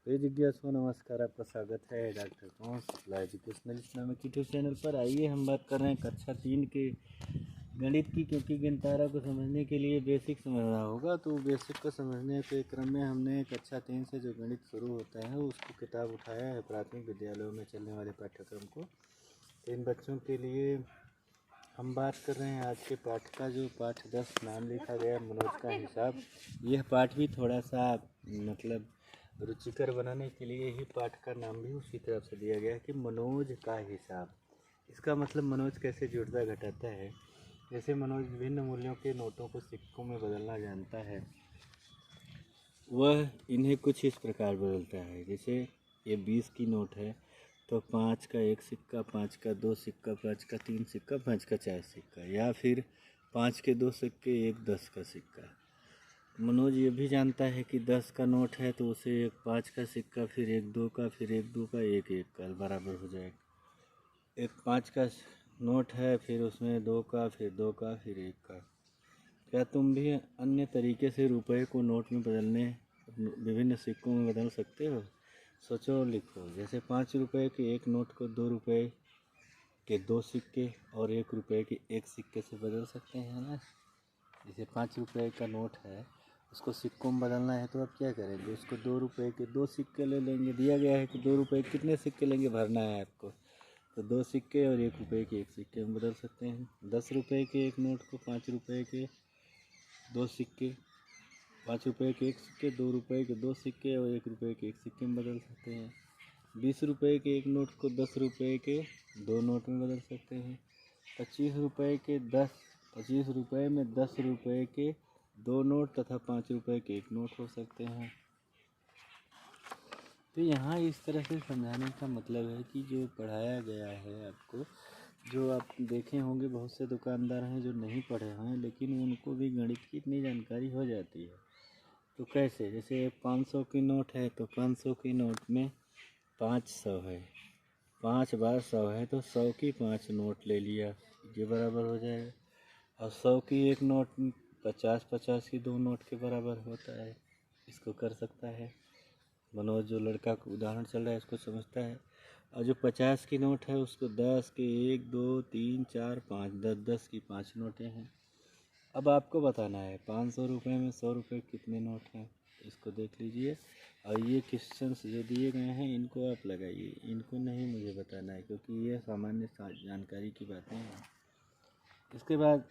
तो जिज्ञासु नमस्कार, आपका स्वागत है डॉक्टर कौन Shukla educational Islamic YouTube channel पर। आइए हम बात कर रहे हैं कक्षा 3 के गणित की, क्योंकि गिनतारा को समझने के लिए बेसिक समझना होगा। तो बेसिक को समझने के क्रम में हमने कक्षा 3 से जो गणित शुरू होता है उसको किताब उठाया है, प्राथमिक विद्यालयों में चलने वाले पाठ्यक्रम को। तो इन बच्चों के लिए हम बात कर रहे हैं आज के पाठ का, जो पाठ 10 नाम लिखा गया मनोज का हिसाब। यह पाठ भी थोड़ा सा मतलब रुचिकर बनाने के लिए ही पाठ का नाम भी उसी तरफ से दिया गया है कि मनोज का हिसाब। इसका मतलब मनोज कैसे जुड़ता घटाता है। जैसे मनोज विभिन्न मूल्यों के नोटों को सिक्कों में बदलना जानता है, वह इन्हें कुछ इस प्रकार बदलता है। जैसे ये 20 की नोट है तो 5 का 1 सिक्का, 5 का 2 सिक्का, 5 का 3 सिक्का, 5 का 4 सिक्का, या फिर 5 के 2 सिक्के, 1 10 का सिक्का। मनोज ये भी जानता है कि 10 का नोट है तो उसे एक 5 का सिक्का, फिर एक 2 का, फिर एक 2 का, एक 1 का बराबर हो जाएगा। एक 5 का नोट है, फिर उसमें 2 का, फिर 2 का, फिर 1 का। क्या तुम भी अन्य तरीके से रुपए को नोट में बदलने, विभिन्न सिक्कों में बदल सकते हो? सोचो और लिखो। जैसे 5 रुपए के एक नोट को 2 रुपए के 2 सिक्के और 1 रुपए के 1 सिक्के से बदल सकते हैं ना। जैसे 5 रुपए का नोट है, उसको सिक्कों में बदलना है तो आप क्या करेंगे, उसको 2 रुपए के 2 सिक्के ले लेंगे। दिया गया है कि 2 रुपए कितने सिक्के लेंगे, भरना है आपको, तो 2 सिक्के और 1 रुपए के 1 सिक्के में बदल सकते हैं। 10 रुपए के एक नोट को 5 रुपए के 2 सिक्के, 5 रुपए के 1 सिक्के, 2 रुपए के 2 सिक्के और 1 रुपए के 1 सिक्के में बदल सकते हैं। 20 रुपए के एक नोट को 10 रुपए के 2 नोट में बदल सकते हैं। 25 रुपए के 25 रुपए में 10 रुपए के 2 नोट तथा 5 रुपए के 1 नोट हो सकते हैं। तो यहाँ इस तरह से समझाने का मतलब है कि जो पढ़ाया गया है आपको, जो आप देखे होंगे बहुत से दुकानदार हैं जो नहीं पढ़े हैं लेकिन उनको भी गणित की इतनी जानकारी हो जाती है। तो कैसे, जैसे 500 की नोट है तो 500 की नोट में 500 है, 5 बार 100 है तो 100 की 5 नोट ले लिया, ये बराबर हो जाएगा। और 100 की एक नोट 50-50 की 2 नोट के बराबर होता है, इसको कर सकता है। मनोज जो लड़का का उदाहरण चल रहा है इसको समझता है। और जो 50 की नोट है उसको 10 के 1 2 3 4 5 10 की 5 नोटें हैं। अब आपको बताना है 500 रुपये में 100 रुपये कितने नोट हैं, इसको देख लीजिए। और ये क्वेश्चंस जो दिए गए हैं इनको आप लगाइए, इनको नहीं मुझे बताना है क्योंकि ये सामान्य जानकारी की बातें हैं। इसके बाद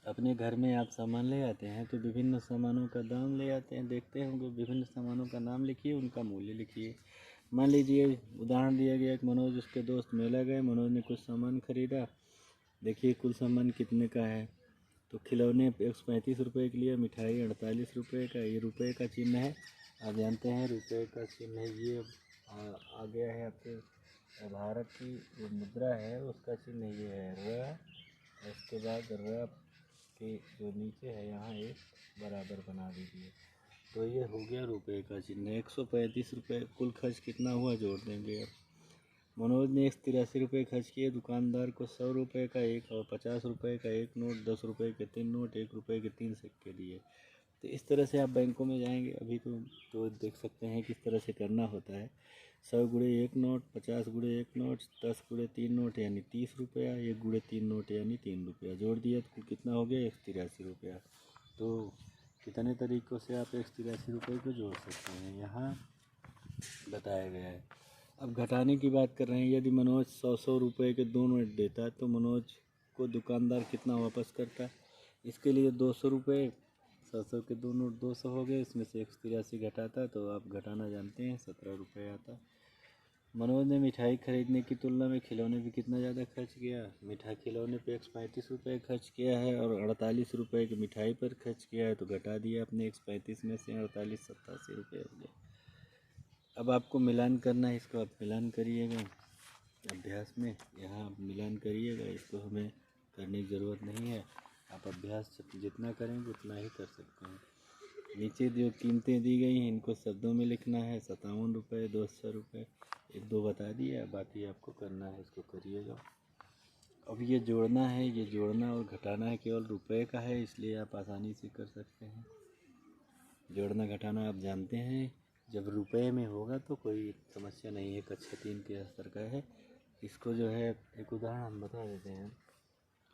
अपने घर में आप सामान ले आते हैं तो विभिन्न सामानों का दाम ले आते हैं, देखते होंगे विभिन्न सामानों का नाम लिखिए, उनका मूल्य लिखिए। मान लीजिए उदाहरण दिया गया कि मनोज उसके दोस्त मेला गए, मनोज ने कुछ सामान खरीदा। देखिए कुल सामान कितने का है, तो खिलौने 135 रुपये के लिए, मिठाई 48 रुपये का, ये रुपये का चिन्ह है। आप जानते हैं रुपये का चिन्ह है, ये आ गया है आपके भारत की जो मुद्रा है उसका चिन्ह ये है र। उसके बाद र के जो नीचे है यहाँ एक बराबर बना दीजिए, तो ये हो गया रुपये का चिन्ह। 135 रुपये कुल खर्च कितना हुआ जोड़ देंगे। अब मनोज ने 183 रुपये खर्च किए, दुकानदार को 100 रुपये का एक और 50 रुपये का एक नोट, 10 रुपये के 3 नोट, 1 रुपये के 3 सिक्के दिए। तो इस तरह से आप बैंकों में जाएंगे अभी तो देख सकते हैं किस तरह से करना होता है। 100 गुणे 1 नोट, 50 गुणे 1 नोट, 10 गुणे 3 नोट यानी 30 रुपया, 1 गुणे 3 नोट यानी 3 रुपया, जोड़ दिया तो कितना हो गया 183 रुपया। तो कितने तरीक़ों से आप 183 रुपये को जोड़ सकते हैं यहाँ बताया गया है। अब घटाने की बात कर रहे हैं, यदि मनोज 100 रुपये के 2 नोट देता है तो मनोज को दुकानदार कितना वापस करता है। इसके लिए 200 रुपये, 100 के 2 नोट 200 हो गए, इसमें से 183 घटाता तो आप घटाना जानते हैं 17 रुपये आता। मनोज ने मिठाई खरीदने की तुलना में खिलौने पे कितना ज़्यादा खर्च किया। मिठाई खिलौने पे 135 रुपये खर्च किया है और 48 रुपये की मिठाई पर खर्च किया है, तो घटा दिया अपने 135 में से 48, 87 रुपये हो गए। अब आपको मिलान करना है, इसको आप मिलान करिएगा अभ्यास में, यहाँ आप मिलान करिएगा, इसको हमें करने की ज़रूरत नहीं है। आप अभ्यास जितना करेंगे उतना ही कर सकते हैं। नीचे जो कीमतें दी गई हैं इनको शब्दों में लिखना है। 57 रुपये, 200 रुपये, 1-2 बता दिया, बाकी आपको करना है, इसको करिएगा। अब ये जोड़ना है, ये जोड़ना और घटाना है केवल रुपये का है, इसलिए आप आसानी से कर सकते हैं। जोड़ना घटाना आप जानते हैं, जब रुपए में होगा तो कोई समस्या नहीं है। कक्षा 3 के स्तर का है। इसको जो है एक उदाहरण हम बता देते हैं।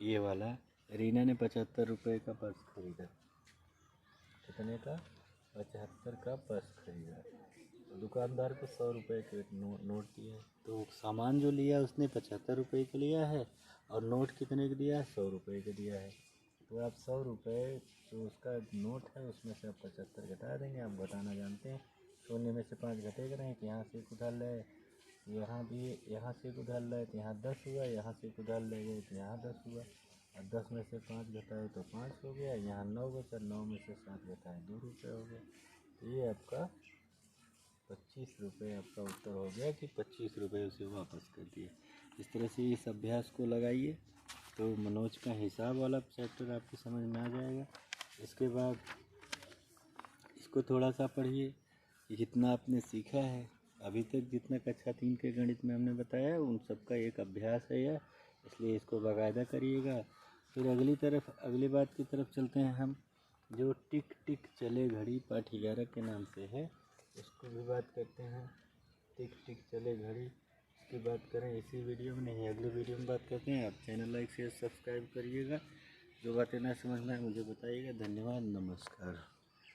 ये वाला रीना ने 75 रुपये का पर्स खरीदा। कितने का? 75 का पर्स खरीदा। दुकानदार को 100 रुपये के नोट दिया। तो सामान जो लिया उसने 75 रुपये का लिया है और नोट कितने का दिया है? 100 रुपये का दिया है। तो आप 100 रुपये जो उसका नोट है उसमें से आप 75 घटा देंगे। आप घटाना जानते हैं। शून्य में से 5 घटेगा नहीं तो यहाँ से एक उधार ले, यहाँ भी यहाँ से एक उधार ले तो यहाँ 10 हुआ, यहाँ से एक उधार ले गए तो यहाँ 10 हुआ, और 10 में से 5 घटाए तो 5 हो गया। यहाँ 9 बचा, 9 में से 7 घटाए 2 रुपये हो गए। तो ये आपका 25 रुपये आपका उत्तर हो गया कि 25 रुपये उसे वापस कर दिए। इस तरह से इस अभ्यास को लगाइए तो मनोज का हिसाब वाला चैप्टर आपको समझ में आ जाएगा। इसके बाद इसको थोड़ा सा पढ़िए। जितना आपने सीखा है अभी तक, जितना कक्षा 3 के गणित में हमने बताया उन सब का एक अभ्यास है यह, इसलिए इसको बाकायदा करिएगा। फिर अगली बात की तरफ चलते हैं हम, जो टिक टिक चले घड़ी पाठ 11 के नाम से है, उसको भी बात करते हैं। टिक टिक चले घड़ी, इसकी बात करें इसी वीडियो में, नहीं अगले वीडियो में बात करते हैं। आप चैनल लाइक शेयर सब्सक्राइब करिएगा। जो बातें ना समझ में आए मुझे बताइएगा। धन्यवाद, नमस्कार।